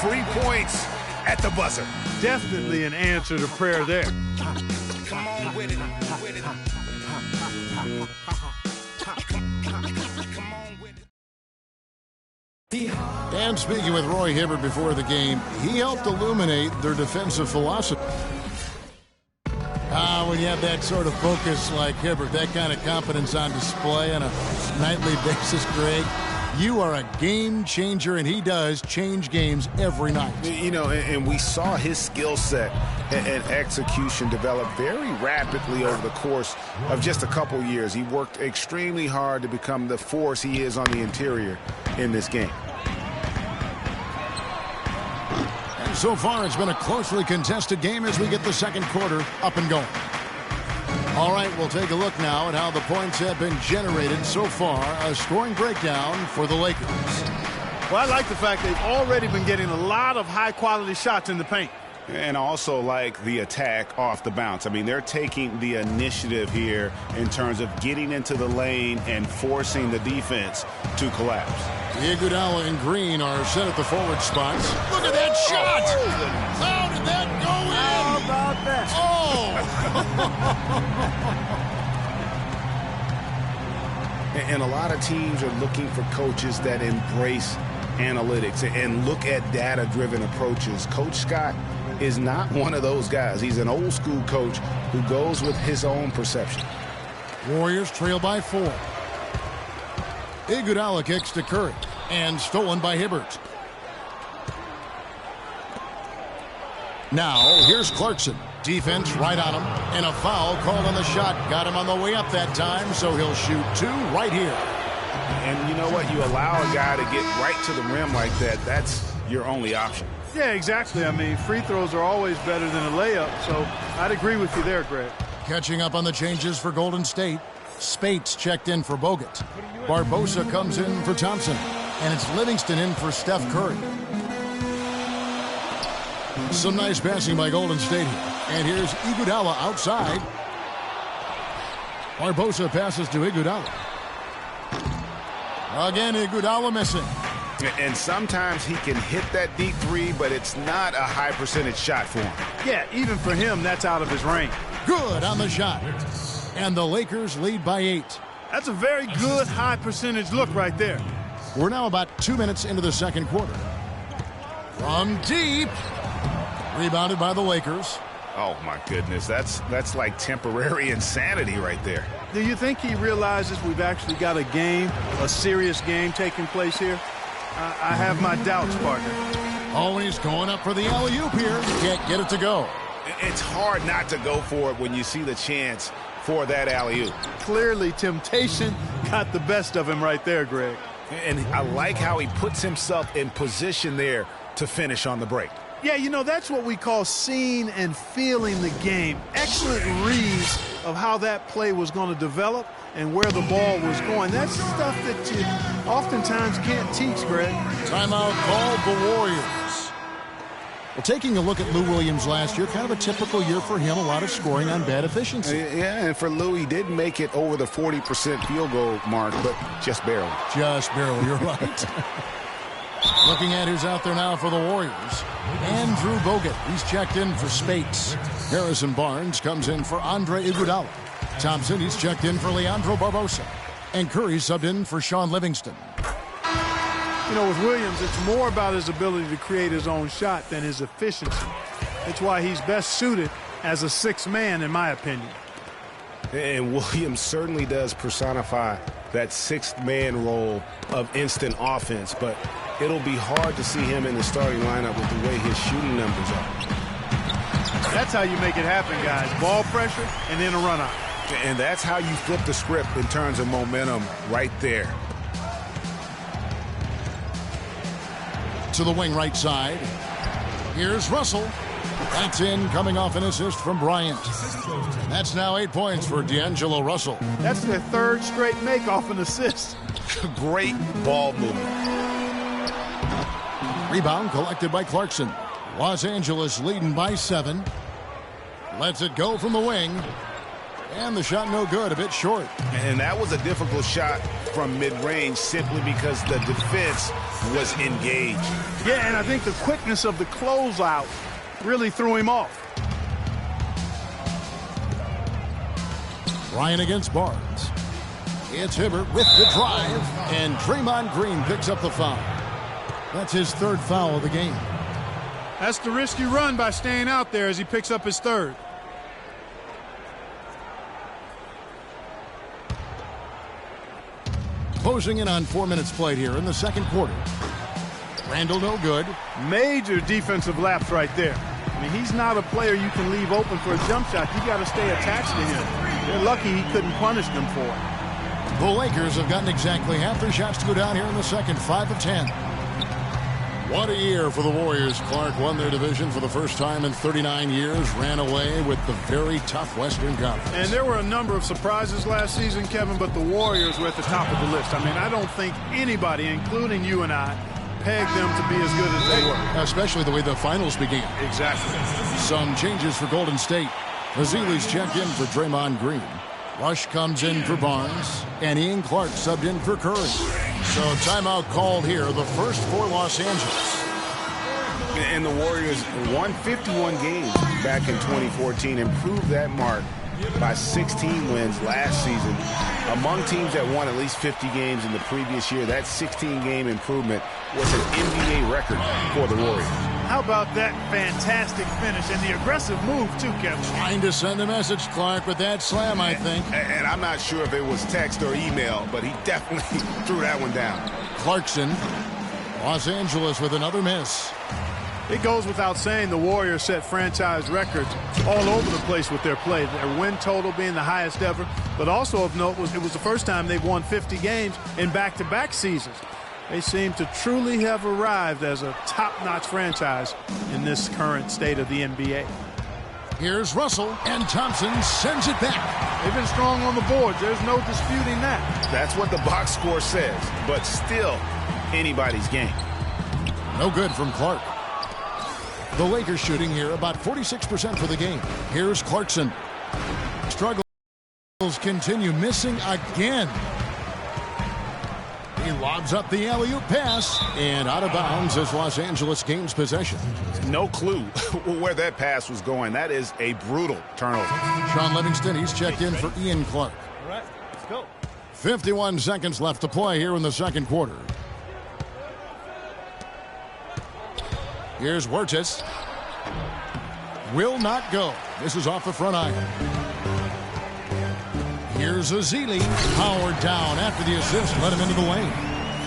Free points at the buzzer. Definitely an answer to prayer there. Come on with it. And speaking with Roy Hibbert before the game, he helped illuminate their defensive philosophy. When you have that sort of focus like Hibbert, that kind of confidence on display on a nightly basis, Greg, you are a game changer, and he does change games every night. You know, and we saw his skill set and execution develop very rapidly over the course of just a couple years. He worked extremely hard to become the force he is on the interior in this game. And so far, it's been a closely contested game as we get the second quarter up and going. All right, we'll take a look now at how the points have been generated so far. A scoring breakdown for the Lakers. Well, I like the fact they've already been getting a lot of high-quality shots in the paint. And also like the attack off the bounce. I mean, they're taking the initiative here in terms of getting into the lane and forcing the defense to collapse. Iguodala and Green are set at the forward spots. Look at that shot! How did that go in? How about that? And a lot of teams are looking for coaches that embrace analytics and look at data-driven approaches. Coach Scott is not one of those guys. He's an old-school coach who goes with his own perception. Warriors trail by 4. Iguodala kicks to Curry and stolen by Hibbert. Now, here's Clarkson. Defense right on him, and a foul called on the shot. Got him on the way up that time, so he'll shoot 2 right here. And you know what? You allow a guy to get right to the rim like that, that's your only option. Yeah, exactly. I mean, free throws are always better than a layup, so I'd agree with you there, Greg. Catching up on the changes for Golden State. Spates checked in for Bogut. Barbosa comes in for Thompson, and it's Livingston in for Steph Curry. Some nice passing by Golden State here. And here's Iguodala outside. Barbosa passes to Iguodala. Again, Iguodala missing. And sometimes he can hit that deep three, but it's not a high percentage shot for him. Yeah, even for him, that's out of his range. Good on the shot. And the Lakers lead by 8. That's a very good high percentage look right there. We're now about 2 minutes into the second quarter. From deep. Rebounded by the Lakers. Oh, my goodness. That's like temporary insanity right there. Do you think he realizes we've actually got a game, a serious game taking place here? I have my doubts, partner. Oh, and he's going up for the alley-oop here. Can't get it to go. It's hard not to go for it when you see the chance for that alley-oop. Clearly, temptation got the best of him right there, Greg. And I like how he puts himself in position there to finish on the break. Yeah, you know, that's what we call seeing and feeling the game. Excellent reads of how that play was going to develop and where the ball was going. That's stuff that you oftentimes can't teach, Greg. Timeout called the Warriors. Well, taking a look at Lou Williams last year, kind of a typical year for him, a lot of scoring on bad efficiency. Yeah, and for Lou, he did make it over the 40% field goal mark, but just barely. Just barely, you're right. Looking at who's out there now for the Warriors. Andrew Bogut. He's checked in for Spates. Harrison Barnes comes in for Andre Iguodala. Thompson, he's checked in for Leandro Barbosa. And Curry subbed in for Sean Livingston. You know, with Williams, it's more about his ability to create his own shot than his efficiency. That's why he's best suited as a sixth man, in my opinion. And Williams certainly does personify that sixth man role of instant offense, but it'll be hard to see him in the starting lineup with the way his shooting numbers are. That's how you make it happen, guys. Ball pressure and then a run out. And that's how you flip the script in terms of momentum right there. To the wing right side. Here's Russell. That's in, coming off an assist from Bryant. That's now 8 points for D'Angelo Russell. That's their third straight make off an assist. Great ball movement. Rebound collected by Clarkson. Los Angeles leading by 7. Lets it go from the wing. And the shot no good, a bit short. And that was a difficult shot from mid-range simply because the defense was engaged. Yeah, and I think the quickness of the closeout really threw him off. Ryan against Barnes. It's Hibbert with the drive, and Draymond Green picks up the foul. That's his third foul of the game. That's the risky run by staying out there as he picks up his third. Closing in on 4 minutes played here in the second quarter. Randall no good. Major defensive lapse right there. I mean, he's not a player you can leave open for a jump shot. You got to stay attached to him. They're lucky he couldn't punish them for it. The Lakers have gotten exactly half their shots to go down here in the second, 5 of 10. What a year for the Warriors. Clark won their division for the first time in 39 years, ran away with the very tough Western Conference. And there were a number of surprises last season, Kevin, but the Warriors were at the top of the list. I mean, I don't think anybody, including you and I, pegged them to be as good as they were. Especially the way the finals began. Exactly. Some changes for Golden State. Azealy's checked in for Draymond Green. Rush comes in for Barnes, and Ian Clark subbed in for Curry. So timeout called here, the first for Los Angeles. And the Warriors won 51 games back in 2014, improved that mark by 16 wins last season. Among teams that won at least 50 games in the previous year, that 16-game improvement was an NBA record for the Warriors. How about that fantastic finish and the aggressive move, too, Kevin? Trying to send a message, Clark, with that slam, I think. And I'm not sure if it was text or email, but he definitely threw that one down. Clarkson, Los Angeles with another miss. It goes without saying the Warriors set franchise records all over the place with their play. Their win total being the highest ever, but also of note was it was the first time they've won 50 games in back-to-back seasons. They seem to truly have arrived as a top-notch franchise in this current state of the NBA. Here's Russell, and Thompson sends it back. They've been strong on the boards. There's no disputing that. That's what the box score says, but still anybody's game. No good from Clark. The Lakers shooting here about 46% for the game. Here's Clarkson. Struggles continue, missing again. He lobs up the alley-oop pass, and out of bounds as Los Angeles gains possession. No clue where that pass was going. That is a brutal turnover. Sean Livingston, he's checked in for Ian Clark. All right, let's go. 51 seconds left to play here in the second quarter. Here's Huertas. Will not go. This is off the front iron. Here's Ezeli. Powered down after the assist. Let him into the lane.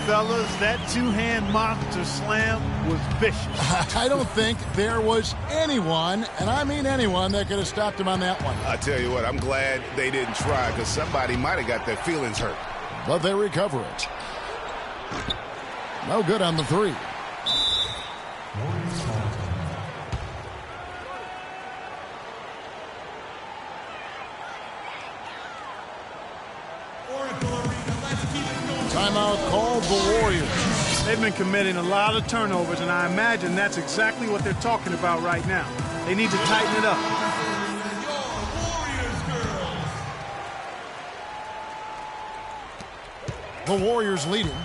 Fellas, that two-hand monster slam was vicious. I don't think there was anyone, and I mean anyone, that could have stopped him on that one. I tell you what, I'm glad they didn't try because somebody might have got their feelings hurt. But they recover it. No good on the three. Timeout called the Warriors. They've been committing a lot of turnovers, and I imagine that's exactly what they're talking about right now. They need to tighten it up. The Warriors leading.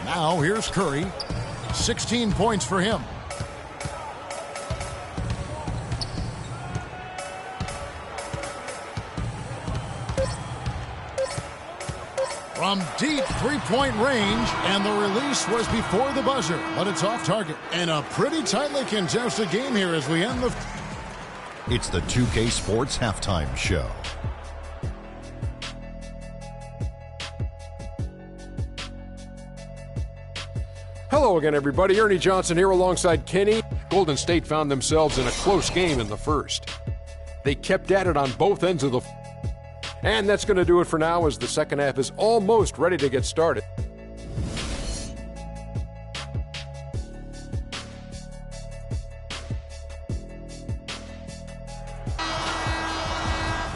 Now here's Curry. 16 points for him. From deep three-point range, and the release was before the buzzer, but it's off target. And a pretty tightly contested game here as we end the... It's the 2K Sports Halftime Show. Hello again, everybody. Ernie Johnson here alongside Kenny. Golden State found themselves in a close game in the first. They kept at it on both ends of the... And that's going to do it for now as the second half is almost ready to get started.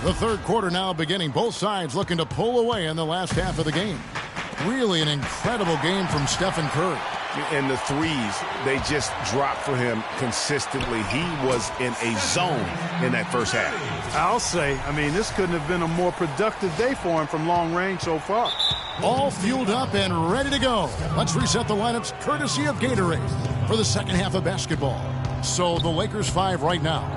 The third quarter now beginning. Both sides looking to pull away in the last half of the game. Really an incredible game from Stephen Curry. And the threes, they just dropped for him consistently. He was in a zone in that first half. I'll say, I mean, this couldn't have been a more productive day for him from long range so far. All fueled up and ready to go. Let's reset the lineups courtesy of Gatorade for the second half of basketball. So the Lakers 5 right now.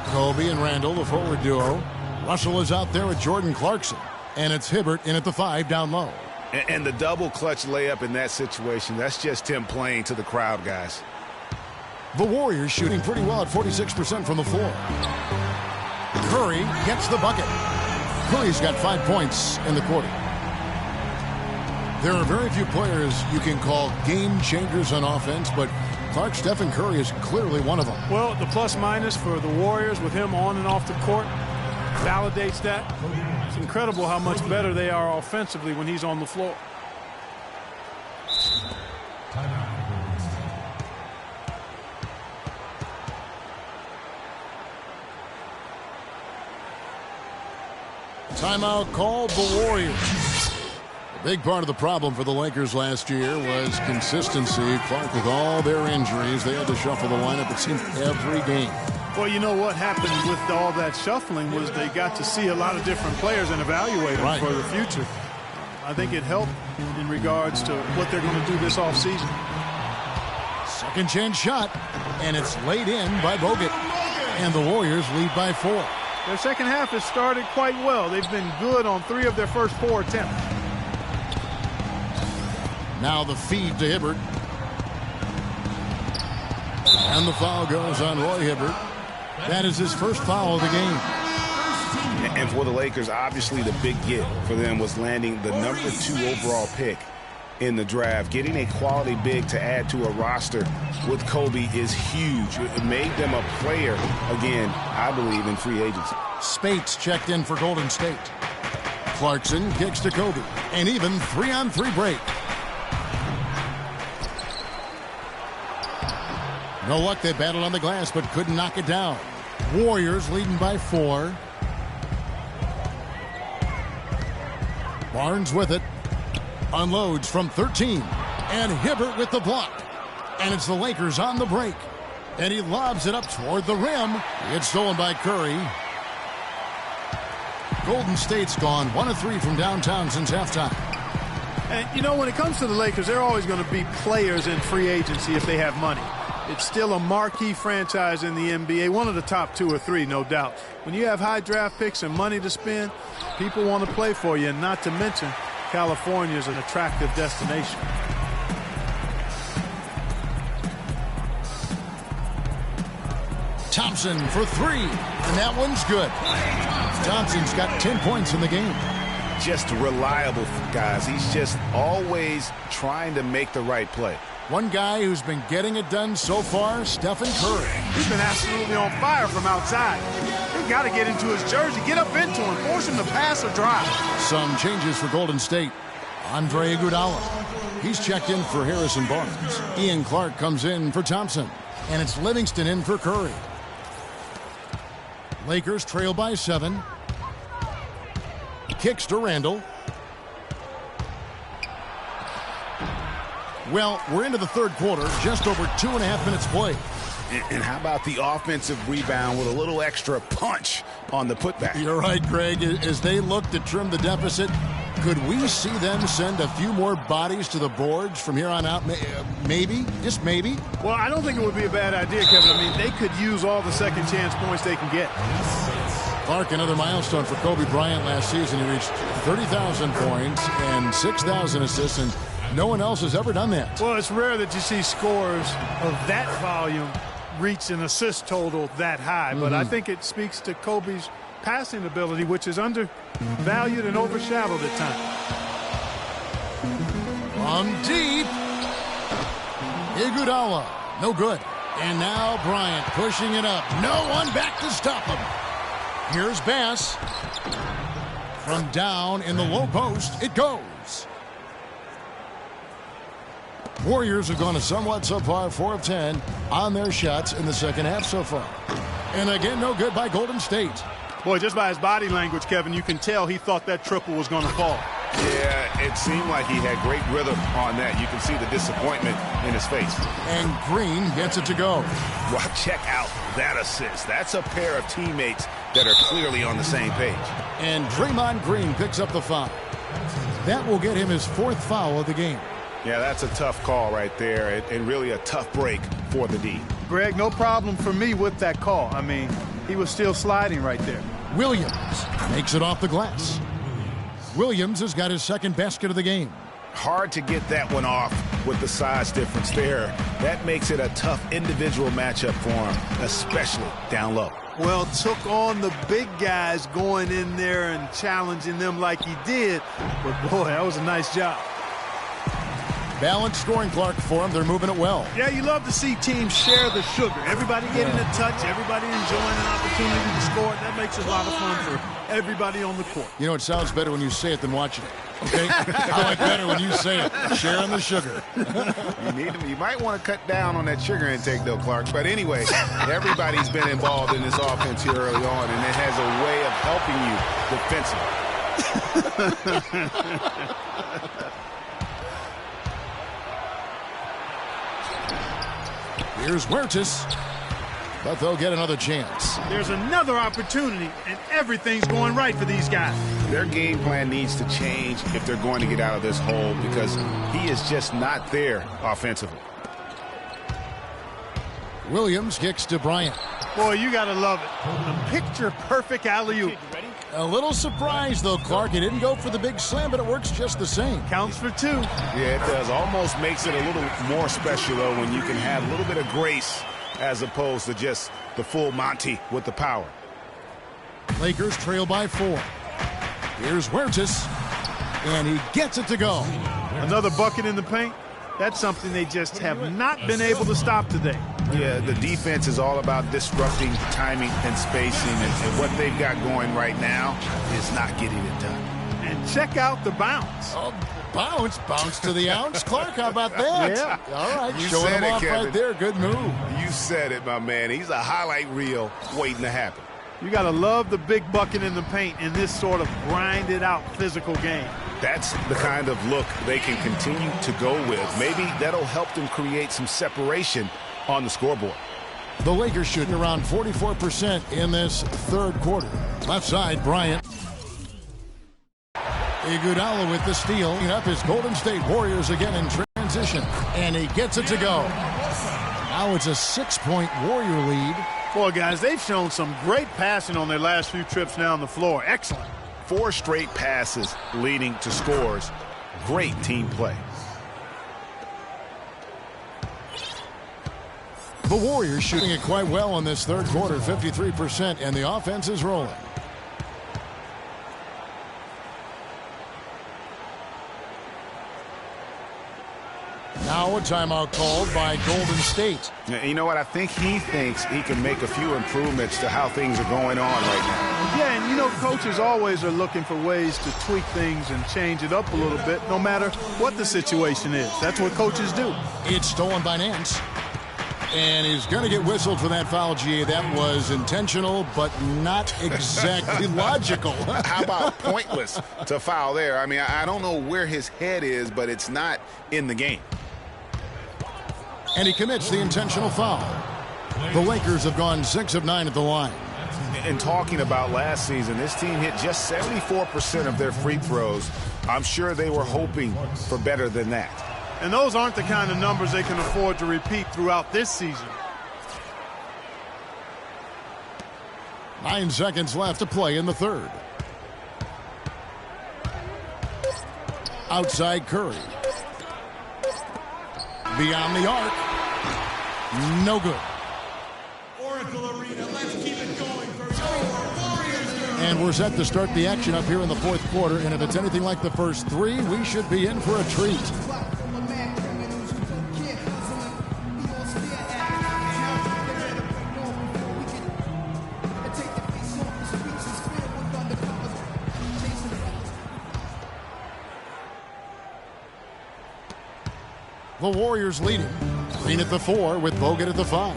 Kobe and Randall, the forward duo. Russell is out there with Jordan Clarkson. And it's Hibbert in at the 5 down low. And the double clutch layup in that situation, that's just him playing to the crowd, guys. The Warriors shooting pretty well at 46% from the floor. Curry gets the bucket. Curry's got 5 points in the quarter. There are very few players you can call game changers on offense, but Stephen Curry is clearly one of them. Well, the plus-minus for the Warriors with him on and off the court validates that. It's incredible how much better they are offensively when he's on the floor. Timeout called the Warriors. A big part of the problem for the Lakers last year was consistency. Clark, with all their injuries, they had to shuffle the lineup, it seemed, every game. Well, you know what happened with all that shuffling was they got to see a lot of different players and evaluate them for the future. I think it helped in regards to what they're going to do this offseason. Second chance shot, and it's laid in by Bogut. And the Warriors lead by 4. Their second half has started quite well. They've been good on 3 of their first 4 attempts. Now the feed to Hibbert. And the foul goes on Roy Hibbert. That is his first foul of the game. And for the Lakers, obviously the big get for them was landing the number 2 overall pick in the draft. Getting a quality big to add to a roster with Kobe is huge. It made them a player, again, I believe, in free agency. Spates checked in for Golden State. Clarkson kicks to Kobe. An even 3-on-3 break. No luck, they battled on the glass but couldn't knock it down. Warriors leading by 4. Barnes with it. Unloads from 13. And Hibbert with the block. And it's the Lakers on the break. And he lobs it up toward the rim. It's stolen by Curry. Golden State's gone 1 of 3 from downtown since halftime. And, you know, when it comes to the Lakers, they're always going to be players in free agency if they have money. It's still a marquee franchise in the NBA, one of the top 2 or 3, no doubt. When you have high draft picks and money to spend, people want to play for you, and not to mention California is an attractive destination. Thompson for 3, and that one's good. Thompson's got 10 points in the game. Just reliable, guys. He's just always trying to make the right play. One guy who's been getting it done so far, Stephen Curry. He's been absolutely on fire from outside. They've got to get into his jersey, get up into him, force him to pass or drive. Some changes for Golden State. Andre Iguodala. He's checked in for Harrison Barnes. Ian Clark comes in for Thompson. And it's Livingston in for Curry. Lakers trail by 7. Kicks to Randall. Well, we're into the third quarter, just over 2.5 minutes played. And how about the offensive rebound with a little extra punch on the putback? You're right, Greg. As they look to trim the deficit, could we see them send a few more bodies to the boards from here on out? Maybe, just maybe. Well, I don't think it would be a bad idea, Kevin. I mean, they could use all the second chance points they can get. Clark, another milestone for Kobe Bryant last season. He reached 30,000 points and 6,000 assists, and no one else has ever done that. Well, it's rare that you see scores of that volume reach an assist total that high, but I think it speaks to Kobe's passing ability, which is undervalued and overshadowed at times. From deep, Iguodala, no good. And now Bryant pushing it up. No one back to stop him. Here's Bass. From down in the low post, it goes. Warriors have gone a somewhat subpar 4 of 10 on their shots in the second half so far. And again, no good by Golden State. Boy, just by his body language, Kevin, you can tell he thought that triple was going to fall. Yeah, It seemed like he had great rhythm on that. You can see the disappointment in his face. And Green gets it to go. Well, check out that assist. That's a pair of teammates that are clearly on the same page. And Draymond Green picks up the foul. That will get him his 4th foul of the game. Yeah, that's a tough call right there, and really a tough break for the D. Greg, no problem for me with that call. I mean, he was still sliding right there. Williams makes it off the glass. Williams has got his 2nd basket of the game. Hard to get that one off with the size difference there. That makes it a tough individual matchup for him, especially down low. Well, took on the big guys going in there and challenging them like he did. But, boy, that was a nice job. Balanced scoring, Clark, for them. They're moving it well. Yeah, you love to see teams share the sugar. Everybody getting a touch, everybody enjoying an opportunity to score. That makes it a lot of fun for everybody on the court. You know, it sounds better when you say it than watching it. Okay? I like better when you say it. Sharing the sugar. You might want to cut down on that sugar intake, though, Clark. But anyway, everybody's been involved in this offense here early on, and it has a way of helping you defensively. Here's Huertas, but they'll get another chance. There's another opportunity, and everything's going right for these guys. Their game plan needs to change if they're going to get out of this hole because he is just not there offensively. Williams kicks to Bryant. Boy, you got to love it. A picture-perfect alley-oop. A little surprised, though, Clark. He didn't go for the big slam, but it works just the same. Counts for 2. Yeah, it does. Almost makes it a little more special, though, when you can have a little bit of grace as opposed to just the full Monty with the power. Lakers trail by 4. Here's Huertas, and he gets it to go. Another bucket in the paint. That's something they just have not been able to stop today. Yeah, the defense is all about disrupting timing and spacing, and what they've got going right now is not getting it done. And check out the bounce. Oh, bounce to the ounce. Clark, how about that? Yeah. All right, You showing said him it, off Kevin. right there. Good move. You said it, my man. He's a highlight reel waiting to happen. You got to love the big bucket in the paint in this sort of grinded-out physical game. That's the kind of look they can continue to go with. Maybe that'll help them create some separation on the scoreboard. The Lakers shooting around 44% in this 3rd quarter. Left side, Bryant. Iguodala with the steal. Up his Golden State Warriors again in transition. And he gets it to go. Now it's a 6-point Warrior lead. Boy, guys, they've shown some great passing on their last few trips down the floor. Excellent. 4 straight passes leading to scores. Great team play. The Warriors shooting it quite well in this 3rd quarter, 53%, and the offense is rolling. Now a timeout called by Golden State. You know what? I think he thinks he can make a few improvements to how things are going on right now. Yeah, and you know, coaches always are looking for ways to tweak things and change it up a little bit, no matter what the situation is. That's what coaches do. It's stolen by Nance. And he's going to get whistled for that foul, GA. That was intentional, but not exactly logical. How about pointless to foul there? I mean, I don't know where his head is, but it's not in the game. And he commits the intentional foul. The Lakers have gone 6 of 9 at the line. And talking about last season, this team hit just 74% of their free throws. I'm sure they were hoping for better than that. And those aren't the kind of numbers they can afford to repeat throughout this season. 9 seconds left to play in the 3rd. Outside Curry. Beyond the arc. No good. Oracle Arena, let's keep it going for your Warriors. And we're set to start the action up here in the 4th quarter. And if it's anything like the first 3, we should be in for a treat. The Warriors leading. Green at the 4 with Bogut at the 5.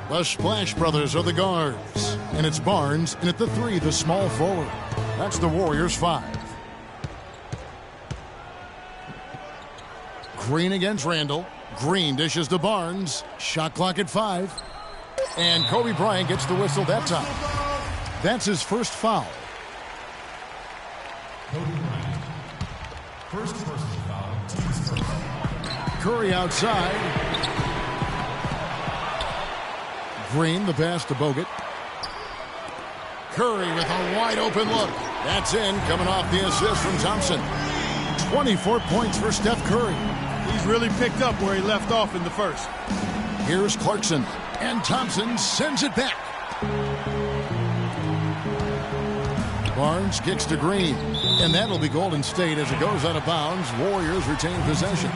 The Splash Brothers are the guards. And it's Barnes, and at the 3, the small forward. That's the Warriors 5. Green against Randall. Green dishes to Barnes. Shot clock at 5. And Kobe Bryant gets the whistle that time. That's his first foul. Kobe Bryant. First personal foul. Team's first. Curry outside. Green, the pass to Bogut. Curry with a wide open look. That's in, coming off the assist from Thompson. 24 points for Steph Curry. He's really picked up where he left off in the first. Here's Clarkson, and Thompson sends it back. Barnes kicks to Green, and that'll be Golden State as it goes out of bounds. Warriors retain possession.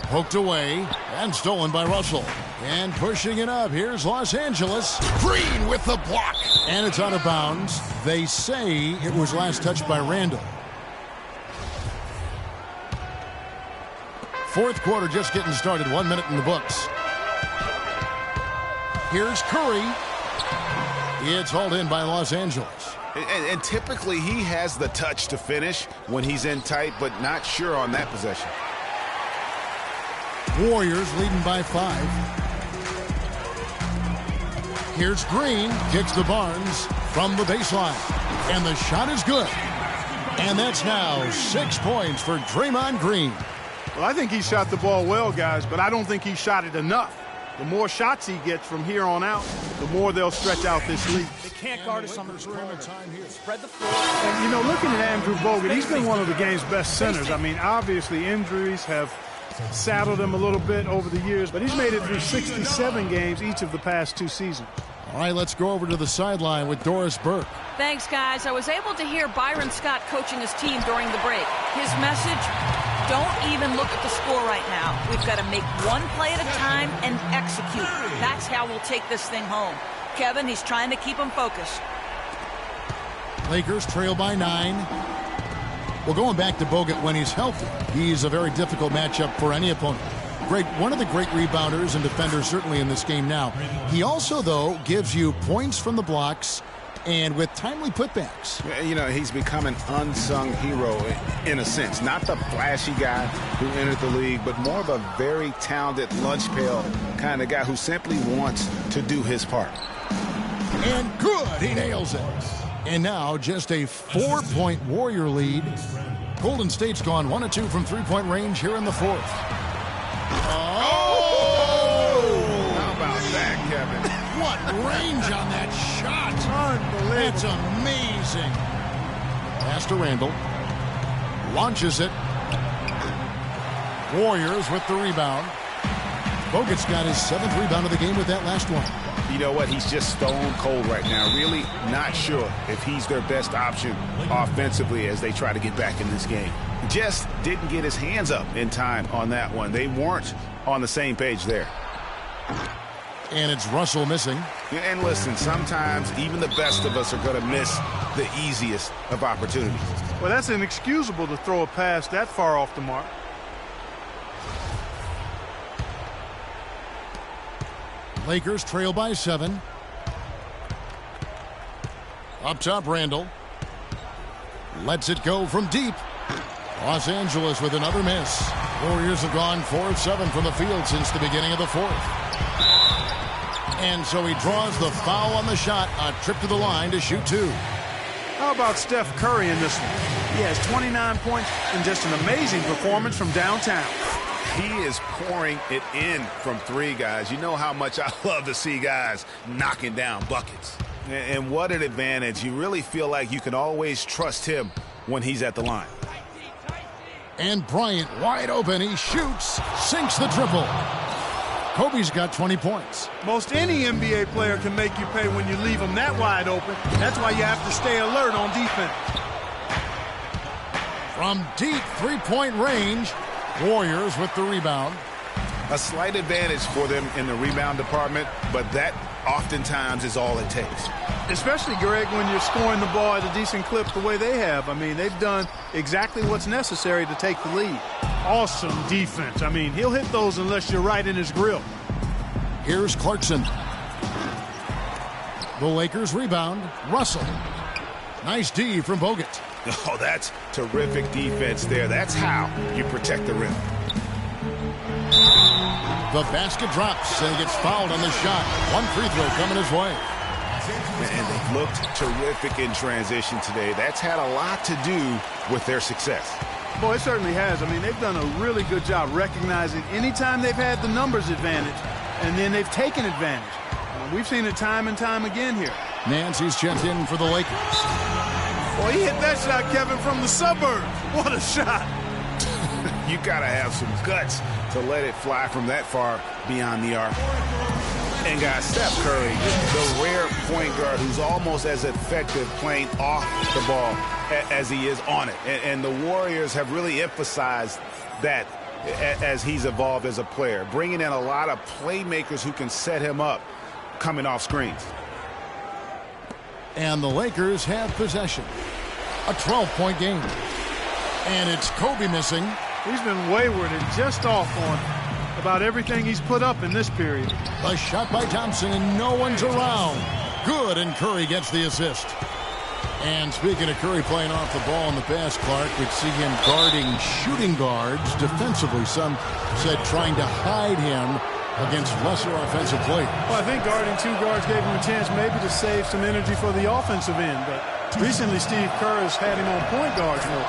Poked away and stolen by Russell. And pushing it up, here's Los Angeles. Green with the block. And it's out of bounds. They say it was last touched by Randall. Fourth quarter just getting started. 1 minute in the books. Here's Curry. It's hauled in by Los Angeles. And typically he has the touch to finish when he's in tight, but not sure on that possession. Warriors leading by 5. Here's Green, kicks to Barnes from the baseline. And the shot is good. And that's now 6 points for Draymond Green. Well, I think he shot the ball well, guys, but I don't think he shot it enough. The more shots he gets from here on out, the more they'll stretch out this lead. They can't guard us on the perimeter. Spread the floor. And, you know, looking at Andrew Bogut, he's been one of the game's best centers. I mean, obviously injuries have saddled him a little bit over the years, but he's made it through 67 games each of the past 2 seasons. All right, let's go over to the sideline with Doris Burke. Thanks, guys. I was able to hear Byron Scott coaching his team during the break. His message, don't even look at the score right now. We've got to make one play at a time and execute. That's how we'll take this thing home. Kevin, he's trying to keep them focused. Lakers trail by 9. Well, going back to Bogut, when he's healthy, he's a very difficult matchup for any opponent. One of the great rebounders and defenders certainly in this game now. He also, though, gives you points from the blocks and with timely putbacks. You know, he's become an unsung hero in a sense. Not the flashy guy who entered the league, but more of a very talented lunch pail kind of guy who simply wants to do his part. And good, he nails it. And now just a 4-point Warrior lead. Golden State's gone 1 of 2 from three-point range here in the fourth. Oh! How about that, Kevin? What range on that shot. Unbelievable. That's amazing. Pass to Randall. Launches it. Warriors with the rebound. Bogut's got his 7th rebound of the game with that last one. You know what? He's just stone cold right now. Really not sure if he's their best option offensively as they try to get back in this game. Just didn't get his hands up in time on that one. They weren't on the same page there. And it's Russell missing. And listen, sometimes even the best of us are going to miss the easiest of opportunities. Well, that's inexcusable to throw a pass that far off the mark. Lakers trail by 7. Up top, Randall. Lets it go from deep. Los Angeles with another miss. Warriors have gone 4 of 7 from the field since the beginning of the fourth. And so he draws the foul on the shot. A trip to the line to shoot 2. How about Steph Curry in this one? He has 29 points and just an amazing performance from downtown. He is pouring it in from 3, guys. You know how much I love to see guys knocking down buckets. And what an advantage. You really feel like you can always trust him when he's at the line. And Bryant wide open. He shoots, sinks the triple. Kobe's got 20 points. Most any NBA player can make you pay when you leave them that wide open. That's why you have to stay alert on defense. From deep 3-point range, Warriors with the rebound. A slight advantage for them in the rebound department, but that oftentimes is all it takes. Especially, Greg, when you're scoring the ball at a decent clip the way they have. I mean, they've done exactly what's necessary to take the lead. Awesome defense. I mean, he'll hit those unless you're right in his grill. Here's Clarkson. The Lakers rebound. Russell. Nice D from Bogut. Oh, that's terrific defense there. That's how you protect the rim. The basket drops, and he gets fouled on the shot. One free throw coming his way. And they've looked terrific in transition today. That's had a lot to do with their success. Boy, it certainly has. I mean, they've done a really good job recognizing anytime they've had the numbers advantage, and then they've taken advantage. We've seen it time and time again here. Nancy's checked in for the Lakers. Boy, he hit that shot, Kevin, from the suburbs. What a shot. You got to have some guts to let it fly from that far beyond the arc. And guys, Steph Curry, the rare point guard who's almost as effective playing off the ball as he is on it. And the Warriors have really emphasized that as he's evolved as a player, bringing in a lot of playmakers who can set him up coming off screens. And the Lakers have possession. A 12-point game. And it's Kobe missing. He's been wayward and just off on about everything he's put up in this period. A shot by Thompson, and no one's around. Good, and Curry gets the assist. And speaking of Curry playing off the ball in the past, Clark, would see him guarding shooting guards defensively. Some said trying to hide him against lesser offensive players. Well, I think guarding two guards gave him a chance maybe to save some energy for the offensive end. But recently, Steve Kerr has had him on point guards more.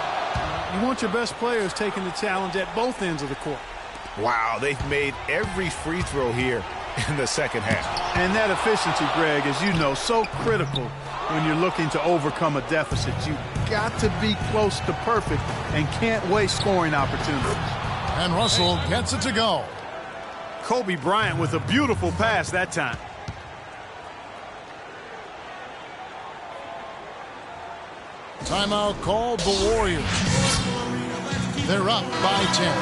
You want your best players taking the challenge at both ends of the court. Wow, they've made every free throw here in the second half. And that efficiency, Greg, as you know, so critical when you're looking to overcome a deficit. You've got to be close to perfect and can't waste scoring opportunities. And Russell gets it to go. Kobe Bryant with a beautiful pass that time. Timeout called the Warriors. They're up by 10.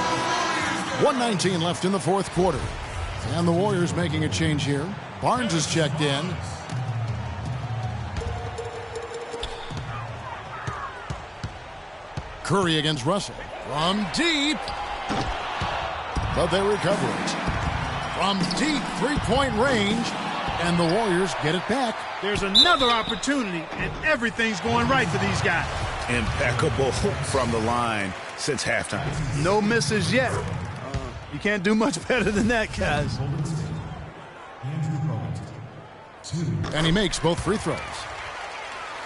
1:19 left in the fourth quarter. And the Warriors making a change here. Barnes is checked in. Curry against Russell. From deep. But they recover it. From deep three-point range. And the Warriors get it back. There's another opportunity, and everything's going right for these guys. Impeccable from the line since halftime. No misses yet. You can't do much better than that, guys. And he makes both free throws.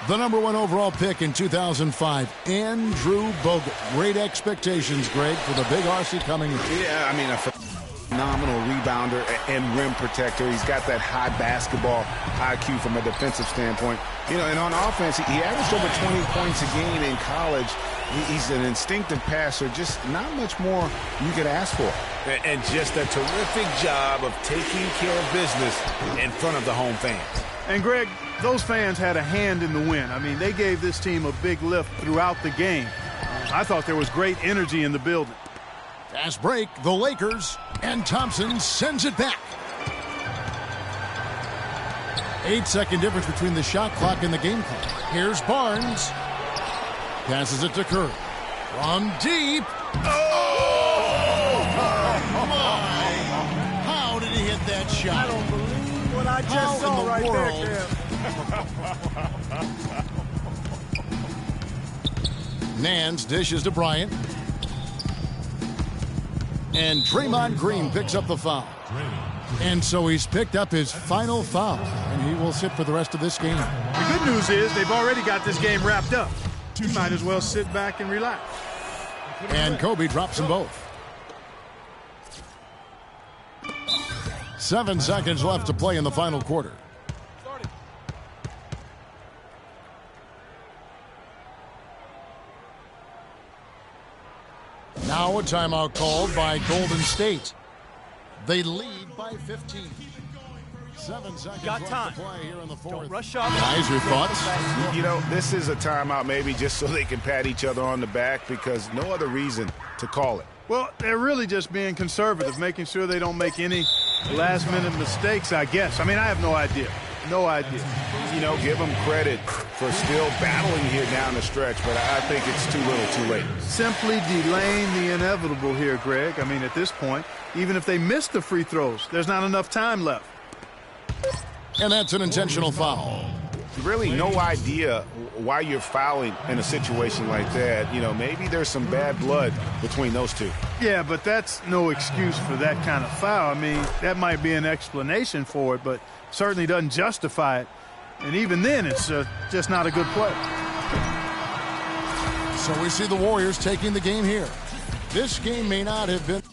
The #1 overall pick in 2005, Andrew Bogut. Great expectations, Greg, for the big RC coming in. Yeah, I mean, a phenomenal rebounder and rim protector. He's got that high basketball IQ from a defensive standpoint. You know, and on offense, he averaged over 20 points a game in college. He's an instinctive passer, just not much more you could ask for. And just a terrific job of taking care of business in front of the home fans. And, Greg, those fans had a hand in the win. I mean, they gave this team a big lift throughout the game. I thought there was great energy in the building. Fast break, the Lakers, and Thompson sends it back. 8-second difference between the shot clock and the game clock. Here's Barnes. Passes it to Curry. From deep. Oh, my. How did he hit that shot? I don't believe what I just saw right there, Kev. Nance dishes to Bryant. And Draymond Green picks up the foul. And so he's picked up his final foul. And he will sit for the rest of this game. The good news is they've already got this game wrapped up. You might as well sit back and relax. And Kobe drops them both. 7 seconds left to play in the final quarter. Now a timeout called by Golden State. They lead by 15. 7 seconds Got time. left to play here in the fourth. Don't rush up. Guys, your thoughts? You know, this is a timeout maybe just so they can pat each other on the back because no other reason to call it. Well, they're really just being conservative, making sure they don't make any last-minute mistakes, I guess. I mean, I have no idea. No idea. You know, give them credit for still battling here down the stretch, but I think it's too little too late. Simply delaying the inevitable here, Greg. I mean, at this point, even if they miss the free throws, there's not enough time left. And that's an intentional foul. Really no idea why you're fouling in a situation like that. You know, maybe there's some bad blood between those two. Yeah, but that's no excuse for that kind of foul. I mean, that might be an explanation for it, but certainly doesn't justify it. And even then, it's just not a good play. So we see the Warriors taking the game here. This game may not have been